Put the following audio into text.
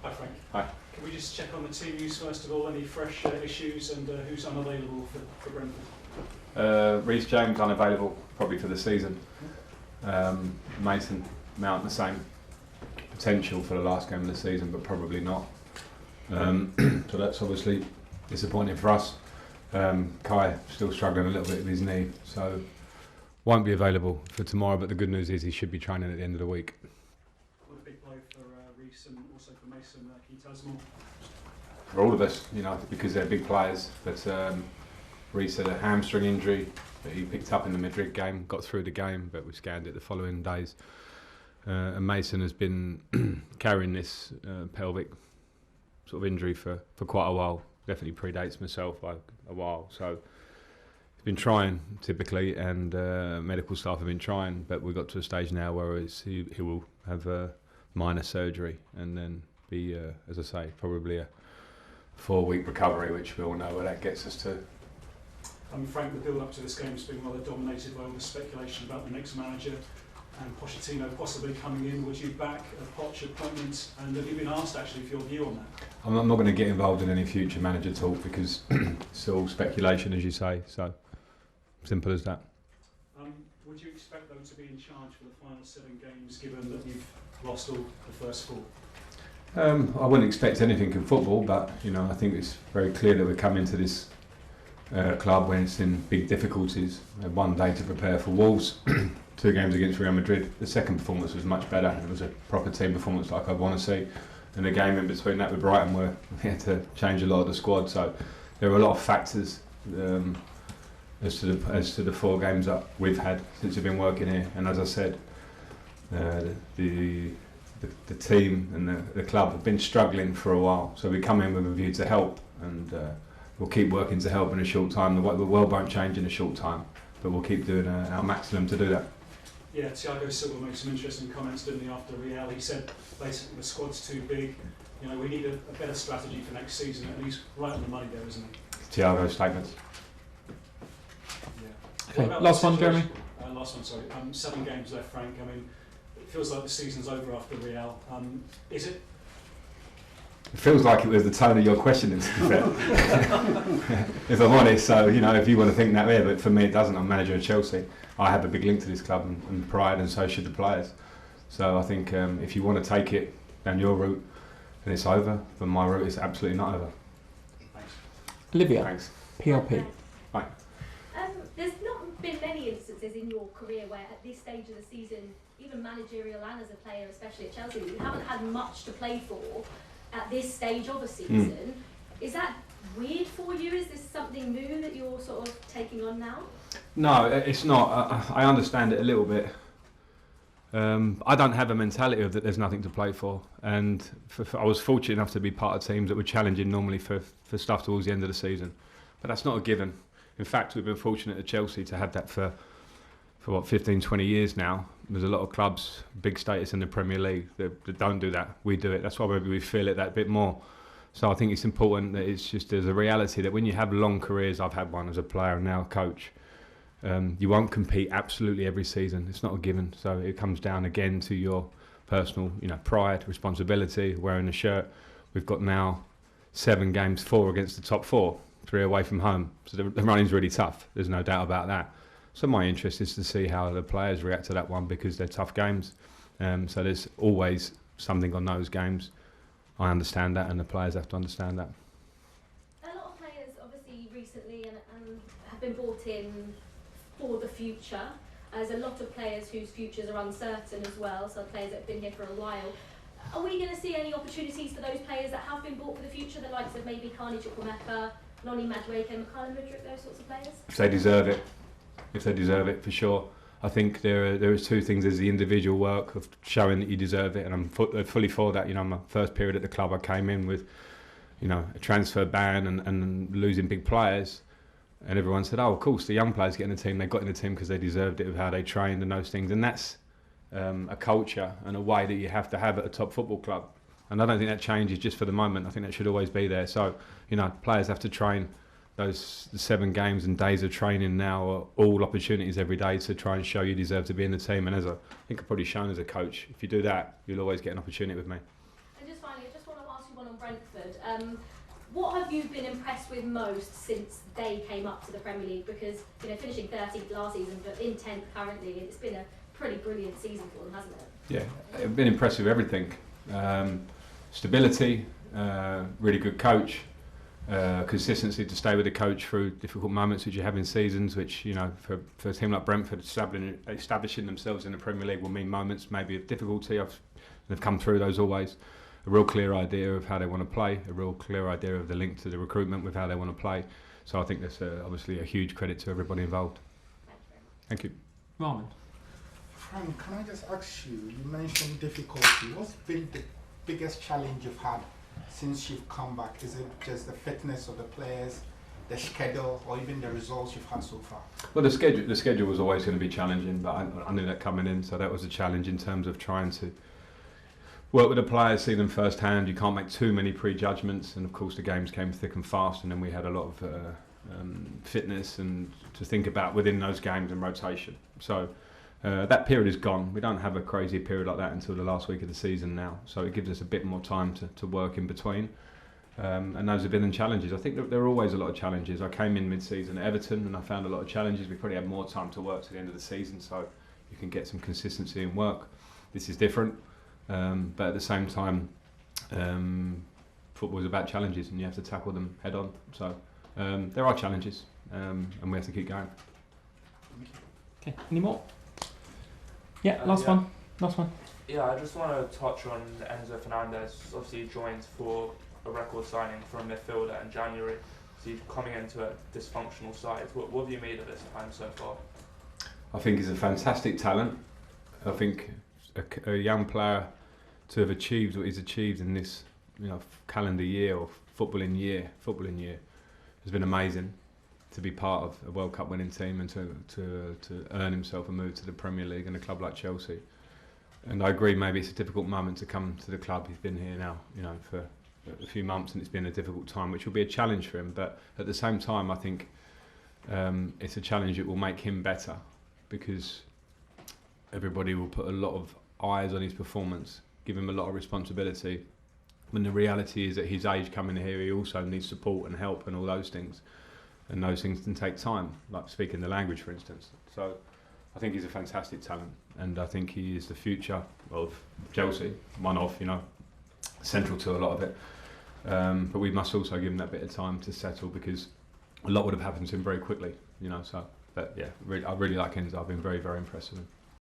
Hi Frank. Hi. Can we just check on the team news first of all? Any fresh issues and who's unavailable for Brentford? Reece James unavailable probably for the season. Mason Mount the same potential for the last game of the season, but probably not. So that's obviously disappointing for us. Kai still struggling a little bit with his knee, so won't be available for tomorrow. But the good news is he should be training at the end of the week. What a big blow for Reece and also for Mason. Can you tell us more? For all of us, because they're big players. But Reece had a hamstring injury that he picked up in the Madrid game, got through the game, but we scanned it the following days. And Mason has been carrying this pelvic sort of injury for quite a while. Definitely predates myself by a while. So he's been trying typically, and medical staff have been trying, but we've got to a stage now where he will have a minor surgery and then be, as I say, probably a 4-week recovery, which we all know where that gets us to. Frank, the build up to this game has been rather dominated by all the speculation about the next manager and Pochettino possibly coming in. Would you back a Poch appointment? And have you been asked actually for your view on that? I'm not going to get involved in any future manager talk because it's all speculation, as you say. So simple as that. Would you expect them to be in charge for the final 7 games, given that you've lost all the first 4? I wouldn't expect anything in football, but I think it's very clear that we're coming to this club when it's in big difficulties. We had 1 day to prepare for Wolves, 2 games against Real Madrid. The second performance was much better. It was a proper team performance like I'd want to see. And the game in between that with Brighton, where we had to change a lot of the squad. So there were a lot of factors as to the 4 games that we've had since we've been working here. And as I said, the team and the club have been struggling for a while. So we come in with a view to help, and we'll keep working to help in a short time. The world won't change in a short time, but we'll keep doing our maximum to do that. Yeah, Thiago Silva made some interesting comments, didn't he, after Real? He said basically the squad's too big. We need a better strategy for next season, and he's right on the money there, isn't he? Thiago's statements. Yeah. Okay, last one, Jeremy. Last one, sorry. 7 games left, Frank. It feels like the season's over after Real. Is it? It feels like it was the tone of your questioning, to be fair. If I'm honest, so if you want to think that way, but for me it doesn't. I'm manager of Chelsea. I have a big link to this club and pride, and so should the players. So I think if you want to take it down your route, then it's over. But my route is absolutely not over. Thanks. Olivia, Thanks. PLP. Right. There's not been many instances in your career where at this stage of the season, even managerial and as a player, especially at Chelsea, you haven't had much to play for at this stage of a season. Is that weird for you? Is this something new that you're sort of taking on now? No, it's not. I understand it a little bit. I don't have a mentality of that there's nothing to play for, and I was fortunate enough to be part of teams that were challenging normally for stuff towards the end of the season, but that's not a given. In fact, we've been fortunate at Chelsea to have that for 15-20 years now. There's a lot of clubs, big status in the Premier League that don't do that. We do it. That's why maybe we feel it that bit more. So I think it's important that there's a reality that when you have long careers, I've had one as a player and now a coach, you won't compete absolutely every season. It's not a given. So it comes down again to your personal, pride, responsibility, wearing the shirt. We've got now 7 games, 4 against the top 4, 3 away from home. So the running's really tough. There's no doubt about that. So my interest is to see how the players react to that one, because they're tough games. So there's always something on those games. I understand that, and the players have to understand that. A lot of players, obviously, recently and have been brought in for the future. There's a lot of players whose futures are uncertain as well, so players that have been here for a while. Are we going to see any opportunities for those players that have been bought for the future, the likes of maybe Carney Chukwuemeka, Noni Madueke, Mikhailo Mudryk, those sorts of players? If they deserve it, for sure. I think there is 2 things. There's the individual work of showing that you deserve it, and I'm fully for that. My first period at the club, I came in with, a transfer ban and losing big players, and everyone said, "Oh, of course, the young players get in the team. They got in the team because they deserved it with how they trained and those things." And that's a culture and a way that you have to have at a top football club. And I don't think that changes just for the moment. I think that should always be there. So, players have to train. Those 7 games and days of training now are all opportunities every day to try and show you deserve to be in the team. And as I think I've probably shown as a coach, if you do that, you'll always get an opportunity with me. And just finally, I just want to one on Brentford. What have you been impressed with most since they came up to the Premier League? Because, you know, finishing 13th last season, but in 10th currently, it's been a pretty brilliant season for them, hasn't it? Yeah, I've been impressed with everything. Stability, really good coach, consistency to stay with the coach through difficult moments which you have in seasons, which, you know, for a team like Brentford, establishing themselves in the Premier League will mean moments maybe of difficulty. They've come through those always. A real clear idea of how they want to play, a real clear idea of the link to the recruitment with how they want to play. So I think that's obviously a huge credit to everybody involved. Thank you. Raman. Frank, can I just ask you, you mentioned difficulty. What's been the biggest challenge you've had since you've come back? Is it just the fitness of the players, the schedule, or even the results you've had so far? Well, the schedule was always going to be challenging, but I knew that coming in, so that was a challenge in terms of trying to work with the players, see them firsthand. You can't make too many prejudgments, and of course the games came thick and fast, and then we had a lot of fitness and to think about within those games and rotation. So that period is gone. We don't have a crazy period like that until the last week of the season now, so it gives us a bit more time to work in between. And those have been the challenges. I think that there are always a lot of challenges. I came in mid-season at Everton and I found a lot of challenges. We probably had more time to work to the end of the season, so you can get some consistency in work. This is different. But at the same time, football is about challenges and you have to tackle them head on. So there are challenges and we have to keep going. Okay, any more? Yeah, last one. Yeah, I just want to touch on Enzo Fernandez. Obviously, he joined for a record signing for a midfielder in January. So he's coming into a dysfunctional side. What have you made of this time so far? I think he's a fantastic talent. I think a young player to have achieved what he's achieved in this, you know, calendar year or footballing year has been amazing. To be part of a World Cup winning team and to earn himself a move to the Premier League and a club like Chelsea. And I agree, maybe it's a difficult moment to come to the club. He's been here now, you know, for a few months, and it's been a difficult time, which will be a challenge for him. But at the same time, I think it's a challenge that will make him better, because everybody will put a lot of eyes on his performance, give him a lot of responsibility, when the reality is at his age coming here, he also needs support and help and all those things. And those things can take time, like speaking the language, for instance. So I think he's a fantastic talent, and I think he is the future of Chelsea, one of, you know, central to a lot of it. But we must also give him that bit of time to settle, because a lot would have happened to him very quickly, you know. So, but yeah, I really like Enzo. I've been very, very impressed with him.